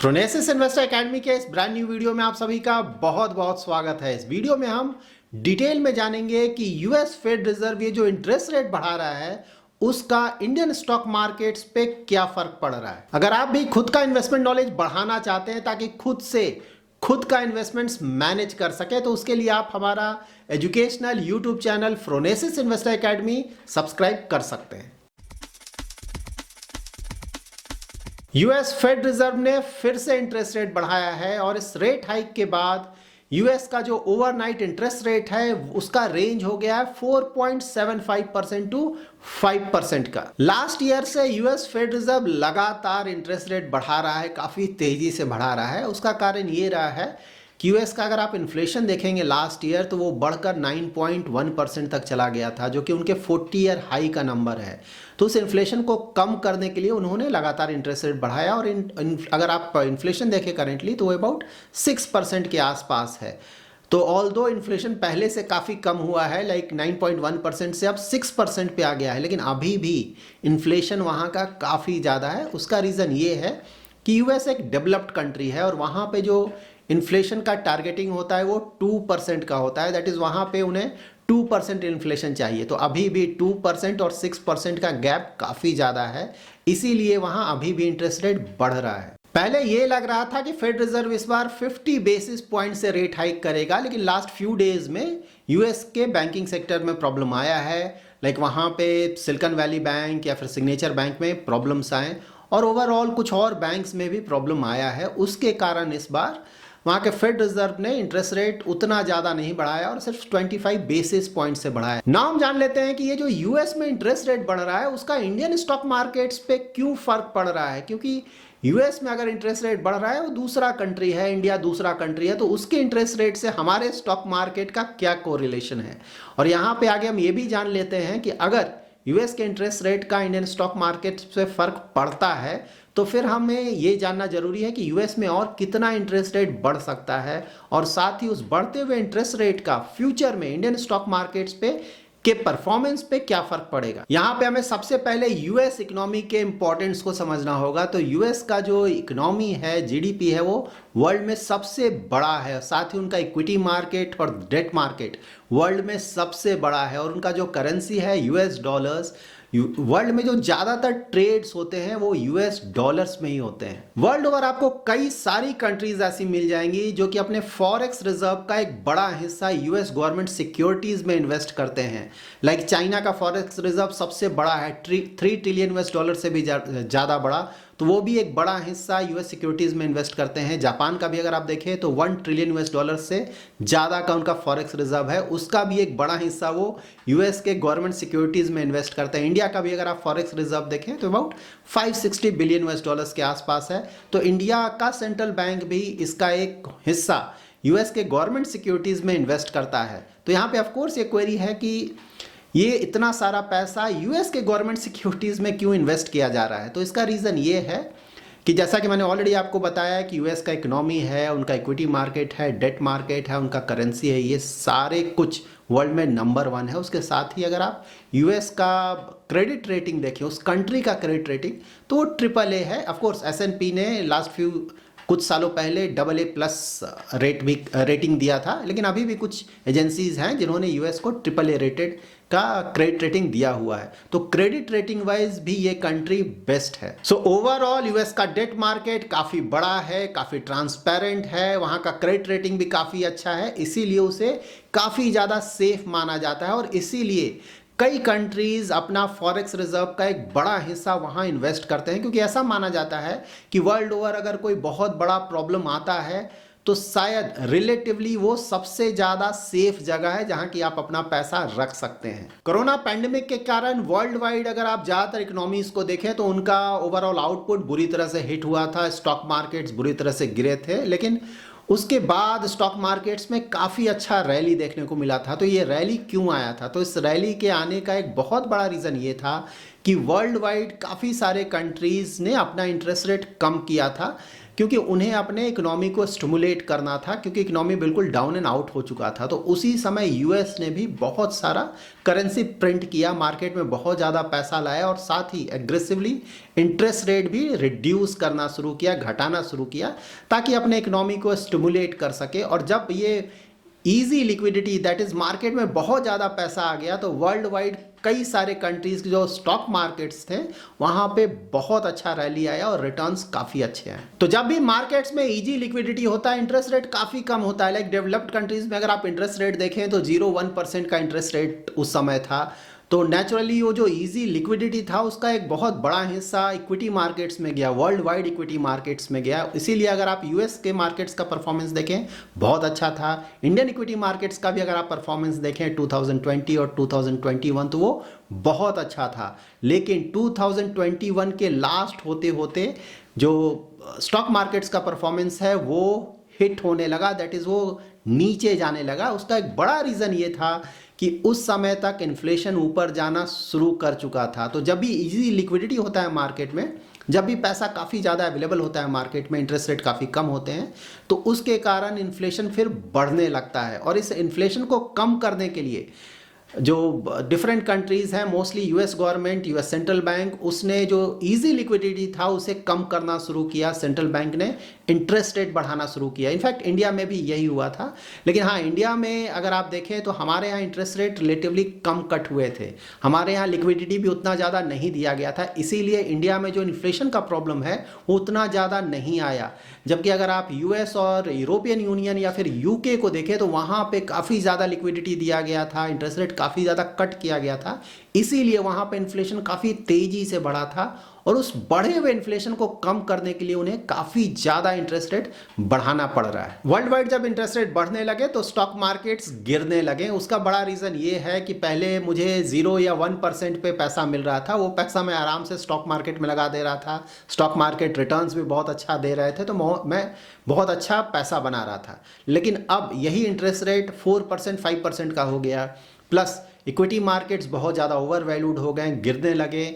Phronesis investor academy के इस brand new video में आप सभी का बहुत बहुत स्वागत है। इस वीडियो में हम डिटेल में जानेंगे कि यूएस फेड रिजर्व ये जो इंटरेस्ट रेट बढ़ा रहा है उसका इंडियन स्टॉक मार्केट्स पे क्या फर्क पड़ रहा है। अगर आप भी खुद का इन्वेस्टमेंट नॉलेज बढ़ाना चाहते हैं ताकि खुद का इन्वेस्टमेंट्स मैनेज कर सके तो उसके लिए आप हमारा educational YouTube channel Phronesis investor academy subscribe कर सकते हैं। यूएस फेड रिजर्व ने फिर से इंटरेस्ट रेट बढ़ाया है और इस रेट हाइक के बाद यूएस का जो ओवरनाइट इंटरेस्ट रेट है उसका रेंज हो गया है 4.75% टू 5% का। लास्ट ईयर से यूएस फेड रिजर्व लगातार इंटरेस्ट रेट बढ़ा रहा है, काफी तेजी से बढ़ा रहा है। उसका कारण ये रहा है कि यूएस का अगर आप इन्फ्लेशन देखेंगे लास्ट ईयर तो वो बढ़कर 9.1% तक चला गया था, जो कि उनके 40 ईयर हाई का नंबर है। तो उस इन्फ्लेशन को कम करने के लिए उन्होंने लगातार इंटरेस्ट रेट बढ़ाया और अगर आप इन्फ्लेशन देखें करेंटली तो वो अबाउट 6% के आसपास है। तो ऑल्दो इन्फ्लेशन पहले से काफ़ी कम हुआ है, लाइक 9.1% से अब 6% पे आ गया है, लेकिन अभी भी इन्फ्लेशन वहाँ का काफ़ी ज़्यादा है। उसका रीज़न ये है कि यूएस एक डेवलप्ड कंट्री है और वहाँ पे जो इन्फ्लेशन का टारगेटिंग होता है वो 2% का होता है। दैट इज़ वहाँ पे उन्हें 2% इन्फ्लेशन चाहिए। तो अभी भी 2% और 6% का गैप काफ़ी ज़्यादा है, इसीलिए वहाँ अभी भी इंटरेस्ट रेट बढ़ रहा है। पहले ये लग रहा था कि फेड रिजर्व इस बार 50 बेसिस पॉइंट से रेट हाइक करेगा, लेकिन लास्ट फ्यू डेज में यूएस के बैंकिंग सेक्टर में प्रॉब्लम आया है। लाइक वहाँ पे सिलिकॉन वैली बैंक या फिर सिग्नेचर बैंक में प्रॉब्लम्स आए और ओवरऑल कुछ और बैंक्स में भी प्रॉब्लम आया है। उसके कारण इस बार वहाँ के फेड रिजर्व ने इंटरेस्ट रेट उतना ज़्यादा नहीं बढ़ाया और सिर्फ 25 बेसिस पॉइंट से बढ़ाया। नाउ हम जान लेते हैं कि ये जो यूएस में इंटरेस्ट रेट बढ़ रहा है उसका इंडियन स्टॉक मार्केट्स पे क्यों फर्क पड़ रहा है। क्योंकि यूएस में अगर इंटरेस्ट रेट बढ़ रहा है, वो दूसरा कंट्री है, इंडिया दूसरा कंट्री है, तो उसके इंटरेस्ट रेट से हमारे स्टॉक मार्केट का क्या कोरिलेशन है। और यहाँ पे आगे हम ये भी जान लेते हैं कि अगर यूएस के इंटरेस्ट रेट का इंडियन स्टॉक मार्केट पे फर्क पड़ता है तो फिर हमें ये जानना जरूरी है कि यूएस में और कितना इंटरेस्ट रेट बढ़ सकता है और साथ ही उस बढ़ते हुए इंटरेस्ट रेट का फ्यूचर में इंडियन स्टॉक मार्केट्स पे के परफॉर्मेंस पे क्या फर्क पड़ेगा। यहाँ पे हमें सबसे पहले यूएस इकोनॉमी के इंपॉर्टेंस को समझना होगा। तो यूएस का जो इकोनॉमी है, जीडीपी है, वो वर्ल्ड में सबसे बड़ा है। साथ ही उनका इक्विटी मार्केट और डेट मार्केट वर्ल्ड में सबसे बड़ा है और उनका जो करेंसी है यूएस डॉलर्स। वर्ल्ड में जो ज्यादातर ट्रेड्स होते हैं वो यूएस डॉलर्स में ही होते हैं। वर्ल्ड ओवर आपको कई सारी कंट्रीज ऐसी मिल जाएंगी जो कि अपने फॉरेक्स रिजर्व का एक बड़ा हिस्सा यूएस गवर्नमेंट सिक्योरिटीज में इन्वेस्ट करते हैं। लाइक चाइना का फॉरेक्स रिजर्व सबसे बड़ा है, 3 ट्रिलियन यूएस डॉलर से भी ज्यादा बड़ा, तो वो भी एक बड़ा हिस्सा यूएस सिक्योरिटीज में इन्वेस्ट करते हैं। जापान का भी अगर आप देखें तो 1 ट्रिलियन यूएस डॉलर से ज़्यादा का उनका फॉरेक्स रिजर्व है, उसका भी एक बड़ा हिस्सा वो यूएस के गवर्नमेंट सिक्योरिटीज में इन्वेस्ट करते हैं। इंडिया का भी अगर आप फॉरेक्स रिजर्व देखें तो अबाउट 560 बिलियन यूएस डॉलर्स के आसपास है। तो इंडिया का सेंट्रल बैंक भी इसका एक हिस्सा यूएस के गवर्नमेंट सिक्योरिटीज में इन्वेस्ट करता है। तो यहाँ पे ऑफकोर्स ये क्वेरी है कि ये इतना सारा पैसा यूएस के गवर्नमेंट सिक्योरिटीज़ में क्यों इन्वेस्ट किया जा रहा है। तो इसका रीज़न ये है कि जैसा कि मैंने ऑलरेडी आपको बताया कि यूएस का इकोनॉमी है, उनका इक्विटी मार्केट है, डेट मार्केट है, उनका करेंसी है, ये सारे कुछ वर्ल्ड में नंबर 1 है। उसके साथ ही अगर आप यूएस का क्रेडिट रेटिंग देखें, उस कंट्री का क्रेडिट रेटिंग, तो वो AAA है। ऑफकोर्स S&P ने लास्ट कुछ सालों पहले AA+ रेटिंग दिया था, लेकिन अभी भी कुछ एजेंसीज हैं जिन्होंने यूएस को AAA रेटेड का क्रेडिट रेटिंग दिया हुआ है। तो क्रेडिट रेटिंग वाइज भी ये कंट्री बेस्ट है। सो ओवरऑल यूएस का डेट मार्केट काफी बड़ा है, काफी ट्रांसपेरेंट है, वहां का क्रेडिट रेटिंग भी काफी अच्छा है, इसीलिए उसे काफी ज्यादा सेफ माना जाता है और इसीलिए कई कंट्रीज अपना फॉरेक्स रिजर्व का एक बड़ा हिस्सा वहां इन्वेस्ट करते हैं, क्योंकि ऐसा माना जाता है कि वर्ल्ड ओवर अगर कोई बहुत बड़ा प्रॉब्लम आता है तो शायद रिलेटिवली वो सबसे ज्यादा सेफ जगह है जहां की आप अपना पैसा रख सकते हैं। कोरोना पैंडेमिक के कारण वर्ल्ड वाइड अगर आप ज्यादातर इकोनॉमीज को देखें तो उनका ओवरऑल आउटपुट बुरी तरह से हिट हुआ था, स्टॉक मार्केट्स बुरी तरह से गिरे थे, लेकिन उसके बाद स्टॉक मार्केट्स में काफ़ी अच्छा रैली देखने को मिला था। तो ये रैली क्यों आया था? तो इस रैली के आने का एक बहुत बड़ा रीज़न ये था कि वर्ल्ड वाइड काफ़ी सारे कंट्रीज़ ने अपना इंटरेस्ट रेट कम किया था, क्योंकि उन्हें अपने इकोनॉमी को स्टिमुलेट करना था, क्योंकि इकोनॉमी बिल्कुल डाउन एंड आउट हो चुका था। तो उसी समय यूएस ने भी बहुत सारा करेंसी प्रिंट किया, मार्केट में बहुत ज़्यादा पैसा लाया और साथ ही एग्रेसिवली इंटरेस्ट रेट भी रिड्यूस करना शुरू किया, घटाना शुरू किया, ताकि अपने इकोनॉमी को स्टिमुलेट कर सके। और जब ये easy liquidity, that is market में बहुत ज़्यादा पैसा आ गया, तो वर्ल्ड वाइड कई सारे कंट्रीज के जो स्टॉक मार्केट्स थे वहाँ पे बहुत अच्छा रैली आया और रिटर्न्स काफ़ी अच्छे हैं। तो जब भी मार्केट्स में इजी लिक्विडिटी होता है, इंटरेस्ट रेट काफ़ी कम होता है। लाइक डेवलप्ड कंट्रीज में अगर आप इंटरेस्ट रेट देखें तो 0.1% का इंटरेस्ट रेट उस समय था। तो नेचुरली वो जो इजी लिक्विडिटी था उसका एक बहुत बड़ा हिस्सा इक्विटी मार्केट्स में गया, वर्ल्ड वाइड इक्विटी मार्केट्स में गया। इसीलिए अगर आप यूएस के मार्केट्स का परफॉर्मेंस देखें बहुत अच्छा था। इंडियन इक्विटी मार्केट्स का भी अगर आप परफॉर्मेंस देखें 2020 और 2021 तो वो बहुत अच्छा था। लेकिन 2021 के लास्ट होते होते जो स्टॉक मार्केट्स का परफॉर्मेंस है वो हिट होने लगा, दैट इज़ वो नीचे जाने लगा। उसका एक बड़ा रीज़न ये था कि उस समय तक इन्फ्लेशन ऊपर जाना शुरू कर चुका था। तो जब भी इजी लिक्विडिटी होता है मार्केट में, जब भी पैसा काफ़ी ज़्यादा अवेलेबल होता है मार्केट में, इंटरेस्ट रेट काफ़ी कम होते हैं, तो उसके कारण इन्फ्लेशन फिर बढ़ने लगता है। और इस इन्फ्लेशन को कम करने के लिए जो डिफरेंट कंट्रीज़ हैं, mostly US government, US central bank, उसने जो इजी लिक्विडिटी था उसे कम करना शुरू किया। सेंट्रल बैंक ने इंटरेस्ट रेट बढ़ाना शुरू किया। इनफैक्ट इंडिया में भी यही हुआ था। लेकिन हाँ, इंडिया में अगर आप देखें तो हमारे यहाँ इंटरेस्ट रेट रिलेटिवली कम कट हुए थे, हमारे यहाँ लिक्विडिटी भी उतना ज़्यादा नहीं दिया गया था, इसीलिए इंडिया में जो इन्फ्लेशन का प्रॉब्लम है वो उतना ज़्यादा नहीं आया। जबकि अगर आप यूएस और यूरोपियन यूनियन या फिर यूके को देखें तो वहाँ पे काफ़ी ज़्यादा लिक्विडिटी दिया गया था, इंटरेस्ट रेट काफ़ी ज़्यादा कट किया गया था, इसीलिए वहाँ पे इन्फ्लेशन काफ़ी तेज़ी से बढ़ा था। और उस बढ़े हुए इन्फ्लेशन को कम करने के लिए उन्हें काफ़ी ज़्यादा इंटरेस्ट रेट बढ़ाना पड़ रहा है। वर्ल्ड वाइड जब इंटरेस्ट रेट बढ़ने लगे तो स्टॉक मार्केट्स गिरने लगे। उसका बड़ा रीज़न ये है कि पहले मुझे 0 या 1% पे पैसा मिल रहा था, वो पैसा मैं आराम से स्टॉक मार्केट में लगा दे रहा था, स्टॉक मार्केट रिटर्न्स भी बहुत अच्छा दे रहे थे, तो मैं बहुत अच्छा पैसा बना रहा था। लेकिन अब यही इंटरेस्ट रेट 4%, 5% का हो गया, प्लस इक्विटी मार्केट्स बहुत ज़्यादा ओवर वैल्यूड हो गए, गिरने लगे।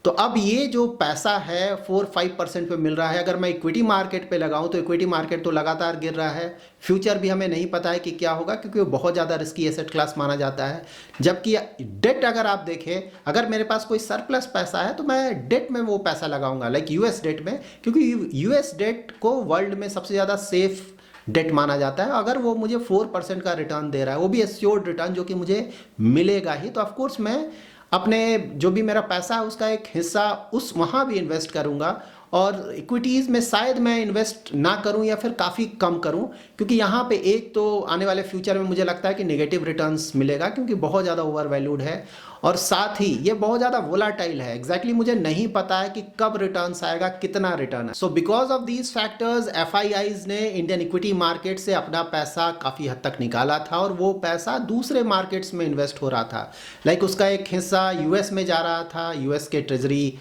तो अब ये जो पैसा है 4-5% पे मिल रहा है, अगर मैं इक्विटी मार्केट पे लगाऊं तो इक्विटी मार्केट तो लगातार गिर रहा है, फ्यूचर भी हमें नहीं पता है कि क्या होगा, क्योंकि वो बहुत ज़्यादा रिस्की एसेट क्लास माना जाता है। जबकि डेट अगर आप देखें, अगर मेरे पास कोई सरप्लस पैसा है तो मैं डेट में वो पैसा लगाऊंगा, लाइक यूएस डेट में, क्योंकि यूएस डेट को वर्ल्ड में सबसे ज़्यादा सेफ डेट माना जाता है। अगर वो मुझे 4% का रिटर्न दे रहा है, वो भी एश्योर्ड रिटर्न जो कि मुझे मिलेगा ही, तो ऑफकोर्स मैं अपने जो भी मेरा पैसा है उसका एक हिस्सा उस वहाँ भी इन्वेस्ट करूँगा। और इक्विटीज़ में शायद मैं इन्वेस्ट ना करूं या फिर काफ़ी कम करूं, क्योंकि यहाँ पे एक तो आने वाले फ्यूचर में मुझे लगता है कि नेगेटिव रिटर्न्स मिलेगा, क्योंकि बहुत ज़्यादा ओवर वैल्यूड है और साथ ही ये बहुत ज़्यादा वोलाटाइल है। एग्जैक्टली मुझे नहीं पता है कि कब रिटर्न्स आएगा, कितना रिटर्न है। So because of these factors FIIs ने इंडियन इक्विटी मार्केट से अपना पैसा काफ़ी हद तक निकाला था और वो पैसा दूसरे मार्केट्स में इन्वेस्ट हो रहा था। लाइक उसका एक हिस्सा यूएस में जा रहा था, यूएस के ट्रेजरी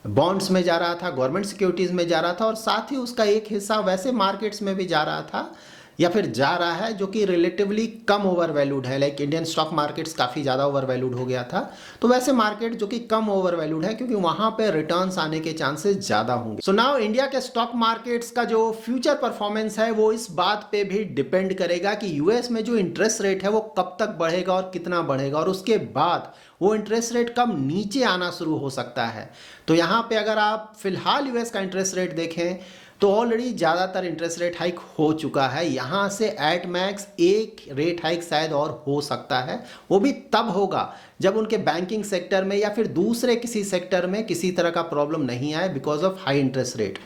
बॉन्ड्स में जा रहा था, गवर्नमेंट सिक्योरिटीज़ में जा रहा था, और साथ ही उसका एक हिस्सा वैसे मार्केट्स में भी जा रहा था या फिर जा रहा है जो कि रिलेटिवली कम ओवर वैल्यूड है। लाइक इंडियन स्टॉक मार्केट्स काफ़ी ज़्यादा ओवर वैल्यूड हो गया था, तो वैसे मार्केट जो कि कम ओवर वैल्यूड है, क्योंकि वहाँ पे रिटर्न्स आने के चांसेस ज़्यादा होंगे। सो नाउ इंडिया के स्टॉक मार्केट्स का जो फ्यूचर परफॉर्मेंस है वो इस बात पे भी डिपेंड करेगा कि यूएस में जो इंटरेस्ट रेट है वो कब तक बढ़ेगा और कितना बढ़ेगा, और उसके बाद वो इंटरेस्ट रेट कब नीचे आना शुरू हो सकता है। तो यहाँ पे अगर आप फिलहाल यूएस का इंटरेस्ट रेट देखें तो ऑलरेडी ज़्यादातर इंटरेस्ट रेट हाइक हो चुका है। यहाँ से एट मैक्स एक रेट हाइक शायद और हो सकता है, वो भी तब होगा जब उनके बैंकिंग सेक्टर में या फिर दूसरे किसी सेक्टर में किसी तरह का प्रॉब्लम नहीं आए because of high interest rate.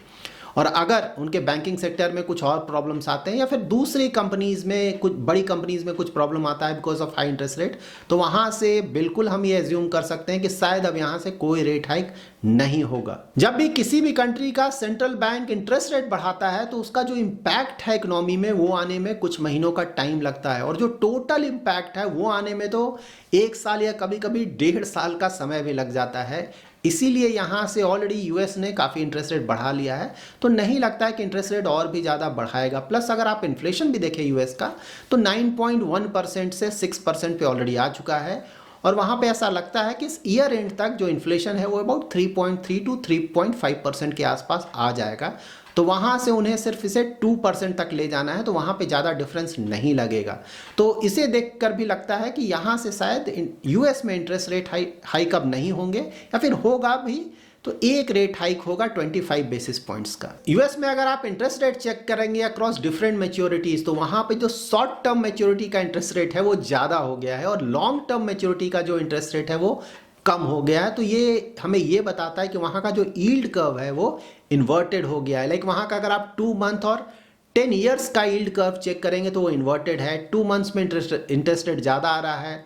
और अगर उनके बैंकिंग सेक्टर में कुछ और प्रॉब्लम्स आते हैं या फिर दूसरी कंपनीज में, कुछ बड़ी कंपनीज में कुछ प्रॉब्लम आता है because of high interest rate, तो वहाँ से बिल्कुल हम ये एज्यूम कर सकते हैं कि शायद अब यहाँ से कोई रेट हाइक नहीं होगा। जब भी किसी भी कंट्री का सेंट्रल बैंक इंटरेस्ट रेट बढ़ाता है तो उसका जो इम्पैक्ट है इकोनॉमी में वो आने में कुछ महीनों का टाइम लगता है, और जो टोटल इम्पैक्ट है वो आने में तो 1 साल या कभी कभी 1.5 साल का समय भी लग जाता है। इसीलिए यहाँ से ऑलरेडी यूएस ने काफ़ी इंटरेस्ट रेट बढ़ा लिया है, तो नहीं लगता है कि इंटरेस्ट रेट और भी ज़्यादा बढ़ाएगा। प्लस अगर आप इन्फ्लेशन भी देखें यूएस का तो 9.1% से 6% पे ऑलरेडी आ चुका है, और वहाँ पे ऐसा लगता है कि इस ईयर एंड तक जो इन्फ्लेशन है वो अबाउट 3.3 टू 3.5% के आसपास आ जाएगा। तो वहाँ से उन्हें सिर्फ इसे 2% तक ले जाना है, तो वहाँ पे ज़्यादा डिफरेंस नहीं लगेगा। तो इसे देखकर भी लगता है कि यहाँ से शायद यूएस में इंटरेस्ट रेट हाइक अब नहीं होंगे, या फिर होगा भी तो एक रेट हाइक होगा 25 बेसिस पॉइंट्स का। यूएस में अगर आप इंटरेस्ट रेट चेक करेंगे अक्रॉस डिफरेंट मैच्योरिटीज, तो वहाँ पे जो शॉर्ट टर्म मैच्योरिटी का इंटरेस्ट रेट है वो ज़्यादा हो गया है और लॉन्ग टर्म मैच्योरिटी का जो इंटरेस्ट रेट है वो कम हो गया है। तो ये हमें ये बताता है कि वहाँ का जो यील्ड कर्व है वो इन्वर्टेड हो गया है। लाइक वहाँ का अगर आप 2 मंथ और 10 ईयर्स का यील्ड कर्व चेक करेंगे तो वो इन्वर्टेड है। 2 मंथ्स में इंटरेस्ट रेट ज़्यादा आ रहा है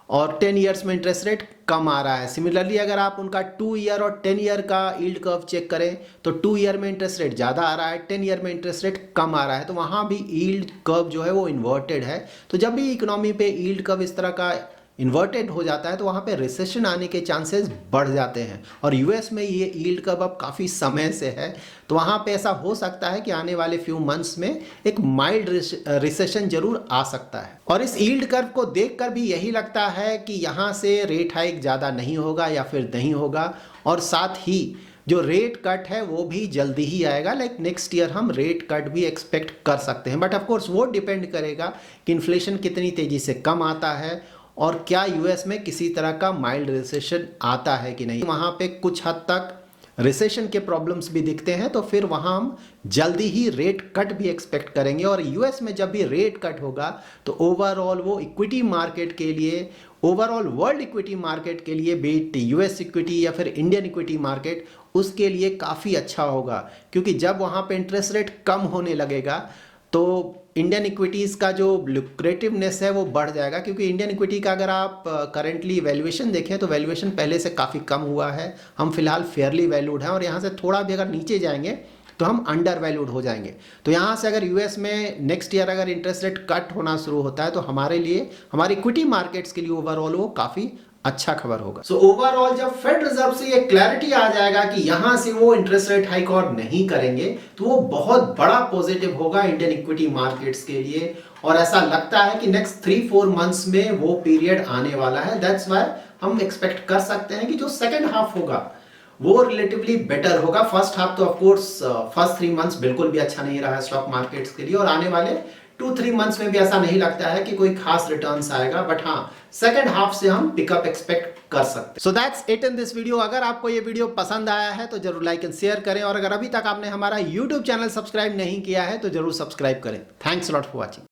और 10 ईयर्स में इंटरेस्ट रेट कम आ रहा है। सिमिलरली अगर आप उनका 2 ईयर और 10 ईयर का यील्ड कर्व चेक करें तो 2 ईयर में इंटरेस्ट रेट ज़्यादा आ रहा है, 10 ईयर में इंटरेस्ट रेट कम आ रहा है। तो वहाँ भी यील्ड कर्व जो है वो इन्वर्टेड है। तो जब भी इकोनॉमी पे यील्ड कर्व इस तरह का इन्वर्टेड हो जाता है तो वहाँ पे रिसेशन आने के चांसेस बढ़ जाते हैं। और यूएस में ये यील्ड कर्व अब काफ़ी समय से है, तो वहाँ पे ऐसा हो सकता है कि आने वाले फ्यू मंथ्स में एक माइल्ड रिसेशन जरूर आ सकता है। और इस यील्ड कर्व को देखकर भी यही लगता है कि यहाँ से रेट हाइक ज़्यादा नहीं होगा या फिर नहीं होगा, और साथ ही जो रेट कट है वो भी जल्दी ही आएगा। लाइक नेक्स्ट ईयर हम रेट कट भी एक्सपेक्ट कर सकते हैं, बट ऑफ कोर्स वो डिपेंड करेगा कि इन्फ्लेशन कितनी तेज़ी से कम आता है और क्या यूएस में किसी तरह का माइल्ड रिसेशन आता है कि नहीं। वहाँ पे कुछ हद तक रिसेशन के प्रॉब्लम्स भी दिखते हैं, तो फिर वहाँ हम जल्दी ही रेट कट भी एक्सपेक्ट करेंगे। और यूएस में जब भी रेट कट होगा तो ओवरऑल वो इक्विटी मार्केट के लिए, ओवरऑल वर्ल्ड इक्विटी मार्केट के लिए, बीट यूएस इक्विटी या फिर इंडियन इक्विटी मार्केट, उसके लिए काफ़ी अच्छा होगा। क्योंकि जब वहाँ पे इंटरेस्ट रेट कम होने लगेगा तो इंडियन इक्विटीज़ का जो लुक्रेटिवनेस है वो बढ़ जाएगा। क्योंकि इंडियन इक्विटी का अगर आप करेंटली वैल्यूएशन देखें तो वैल्यूएशन पहले से काफ़ी कम हुआ है। हम फिलहाल फेयरली वैल्यूड हैं और यहाँ से थोड़ा भी अगर नीचे जाएंगे तो हम अंडर वैल्यूड हो जाएंगे। तो यहाँ से अगर यूएस में नेक्स्ट ईयर अगर इंटरेस्ट रेट कट होना शुरू होता है तो हमारे लिए, हमारी इक्विटी मार्केट्स के लिए ओवरऑल वो काफ़ी अच्छा खबर होगा। सो ओवरऑल जब फेड रिजर्व से ये क्लैरिटी आ जाएगा कि यहां से वो इंटरेस्ट रेट हाइक और नहीं करेंगे तो वो बहुत बड़ा पॉजिटिव होगा इंडियन इक्विटी मार्केट्स के लिए। और ऐसा लगता है कि नेक्स्ट 3-4 मंथ्स में वो पीरियड आने वाला है। दैट्स व्हाई हम एक्सपेक्ट कर सकते हैं कि जो सेकेंड हाफ होगा वो रिलेटिवली बेटर होगा। फर्स्ट हाफ तो ऑफ कोर्स फर्स्ट 3 मंथ्स बिल्कुल भी अच्छा नहीं रहा स्टॉक मार्केट्स के लिए, और आने वाले 2-3 मंथ्स में भी ऐसा नहीं लगता है कि कोई खास रिटर्न्स आएगा। बट हाँ, सेकंड हाफ से हम पिकअप एक्सपेक्ट कर सकते हैं। So that's it in this video. अगर आपको ये वीडियो पसंद आया है तो जरूर लाइक एंड शेयर करें, और अगर अभी तक आपने हमारा यूट्यूब चैनल सब्सक्राइब नहीं किया है तो जरूर सब्सक्राइब करें। Thanks lot for watching.